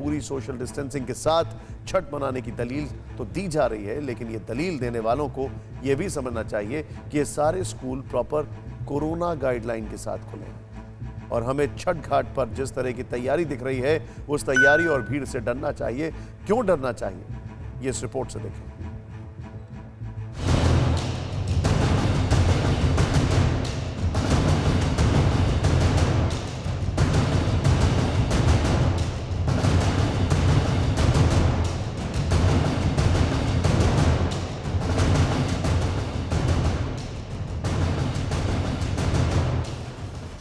पूरी social distancing के साथ छठ मनाने की दलील तो दी जा रही है, लेकिन ये दलील देने वालों को ये भी समझना चाहिए कि ये सारे स्कूल प्रॉपर कोरोना गाइडलाइन के साथ खुले हैं। और हमें छठ घाट पर जिस तरह की तैयारी दिख रही है, उस तैयारी और भीड़ से डरना चाहिए। क्यों डरना चाहिए, ये इस रिपोर्ट से देखें।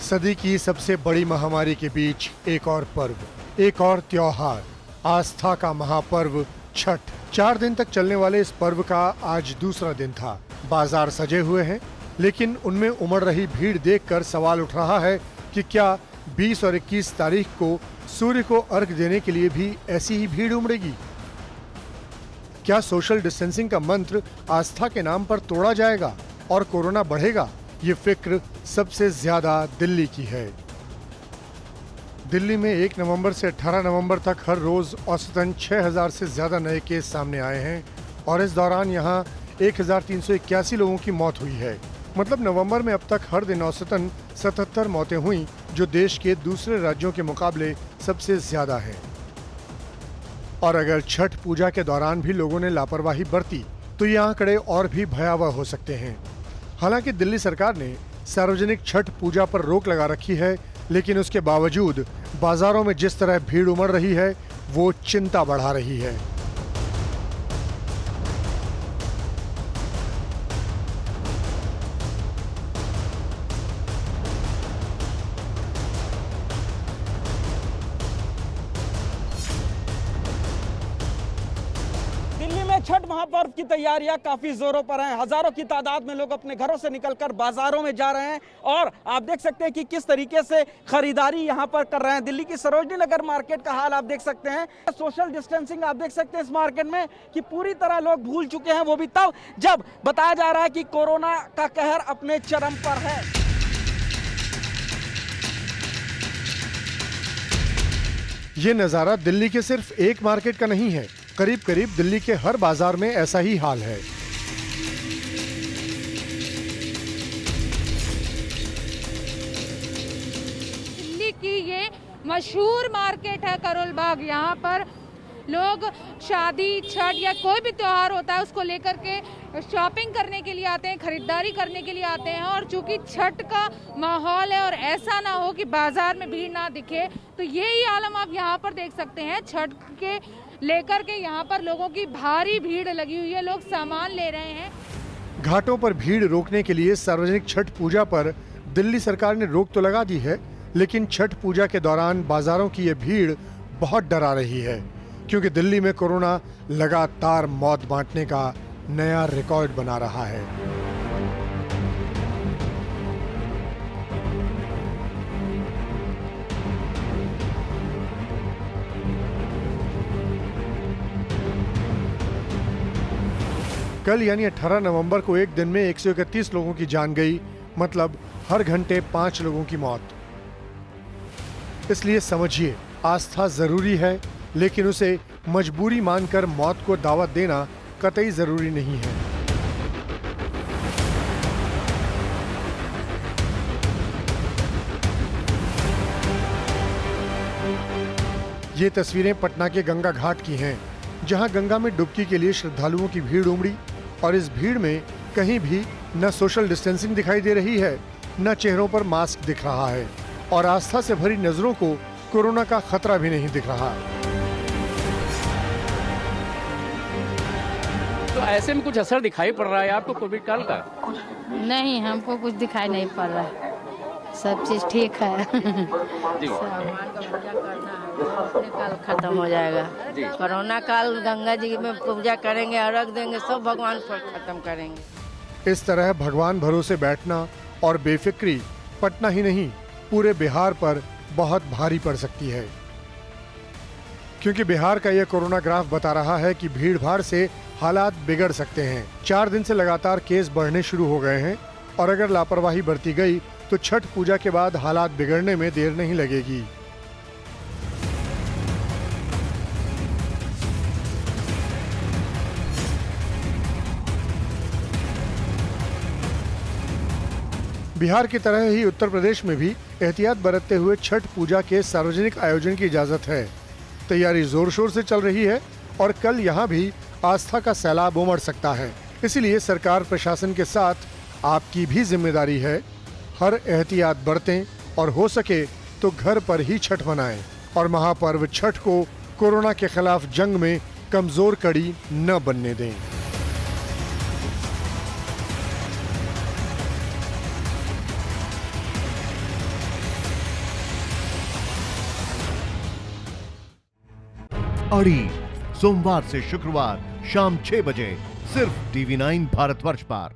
सदी की सबसे बड़ी महामारी के बीच एक और पर्व, एक और त्योहार, आस्था का महापर्व छठ। 4 दिन तक चलने वाले इस पर्व का आज दूसरा दिन था। बाजार सजे हुए हैं, लेकिन उनमें उमड़ रही भीड़ देखकर सवाल उठ रहा है कि क्या 20 और 21 तारीख को सूर्य को अर्घ देने के लिए भी ऐसी ही भीड़ उमड़ेगी? क्या सोशल डिस्टेंसिंग का मंत्र आस्था के नाम पर तोड़ा जाएगा और कोरोना बढ़ेगा? ये फिक्र सबसे ज्यादा दिल्ली की है। दिल्ली में 1 नवंबर से 18 नवंबर तक हर रोज औसतन 6000 से ज्यादा नए केस सामने आए हैं और इस दौरान यहां 1381 लोगों की मौत हुई है। मतलब नवंबर में अब तक हर दिन औसतन 77 मौतें हुई, जो देश के दूसरे राज्यों के मुकाबले सबसे ज्यादा है। और अगर छठ पूजा के दौरान भी लोगों ने लापरवाही बरती तो ये आंकड़े और भी भयावह हो सकते हैं। हालांकि दिल्ली सरकार ने सार्वजनिक छठ पूजा पर रोक लगा रखी है, लेकिन उसके बावजूद बाजारों में जिस तरह भीड़ उमड़ रही है वो चिंता बढ़ा रही है। छठ महापर्व की तैयारियां काफी जोरों पर हैं। हजारों की तादाद में लोग अपने घरों से निकलकर बाजारों में जा रहे हैं और आप देख सकते हैं कि किस तरीके से खरीदारी यहां पर कर रहे हैं। दिल्ली की सरोजनी नगर मार्केट का हाल आप देख सकते हैं। सोशल डिस्टेंसिंग आप देख सकते हैं इस मार्केट में कि पूरी तरह लोग भूल चुके हैं, वो भी तब जब बताया जा रहा है कि कोरोना का कहर अपने चरम पर है। ये नजारा दिल्ली के सिर्फ एक मार्केट का नहीं है, करीब करीब दिल्ली के हर बाजार में ऐसा ही हाल है। दिल्ली की ये मशहूर मार्केट है करोल बाग। यहाँ पर लोग शादी, छठ या कोई भी त्योहार होता है उसको लेकर के शॉपिंग करने के लिए आते हैं, खरीदारी करने के लिए आते हैं। और चूंकि छठ का माहौल है और ऐसा ना हो कि बाजार में भीड़ ना दिखे, तो यही आलम आप यहाँ पर देख सकते हैं। छठ के लेकर के यहाँ पर लोगों की भारी भीड़ लगी हुई है, लोग सामान ले रहे हैं। घाटों पर भीड़ रोकने के लिए सार्वजनिक छठ पूजा पर दिल्ली सरकार ने रोक तो लगा दी है, लेकिन छठ पूजा के दौरान बाजारों की ये भीड़ बहुत डरा रही है, क्योंकि दिल्ली में कोरोना लगातार मौत बांटने का नया रिकॉर्ड बना रहा है। कल यानी 18 नवंबर को एक दिन में 131 लोगों की जान गई, मतलब हर घंटे 5 लोगों की मौत। इसलिए समझिए, आस्था जरूरी है, लेकिन उसे मजबूरी मानकर मौत को दावत देना कतई जरूरी नहीं है। ये तस्वीरें पटना के गंगा घाट की हैं, जहां गंगा में डुबकी के लिए श्रद्धालुओं की भीड़ उमड़ी और इस भीड़ में कहीं भी न सोशल डिस्टेंसिंग दिखाई दे रही है, न चेहरों पर मास्क दिख रहा है और आस्था से भरी नजरों को कोरोना का खतरा भी नहीं दिख रहा। तो ऐसे में कुछ असर दिखाई पड़ रहा है आपको कोविड काल का? नहीं, हमको कुछ दिखाई नहीं पड़ रहा है, सब चीज ठीक है। जी। भगवान का पूजा करना है, काल खत्म हो जाएगा। कोरोना काल गंगा जी में पूजा करेंगे, अर्घ देंगे, सब भगवान पर खत्म करेंगे। इस तरह भगवान भरोसे बैठना और बेफिक्री पटना ही नहीं, पूरे बिहार पर बहुत भारी पड़ सकती है, क्योंकि बिहार का यह कोरोना ग्राफ बता रहा है कि भीड़ भाड़ से हालात बिगड़ सकते हैं। 4 दिन से लगातार केस बढ़ने शुरू हो गए हैं और अगर लापरवाही बरती गई तो छठ पूजा के बाद हालात बिगड़ने में देर नहीं लगेगी। बिहार की तरह ही उत्तर प्रदेश में भी एहतियात बरतते हुए छठ पूजा के सार्वजनिक आयोजन की इजाजत है। तैयारी जोर शोर से चल रही है और कल यहाँ भी आस्था का सैलाब उमड़ सकता है। इसलिए सरकार प्रशासन के साथ आपकी भी जिम्मेदारी है, हर एहतियात बरतें और हो सके तो घर पर ही छठ मनाएं और महापर्व छठ को कोरोना के खिलाफ जंग में कमजोर कड़ी न बनने दें। अड़ी सोमवार से शुक्रवार शाम 6 बजे सिर्फ TV9 भारतवर्ष पर।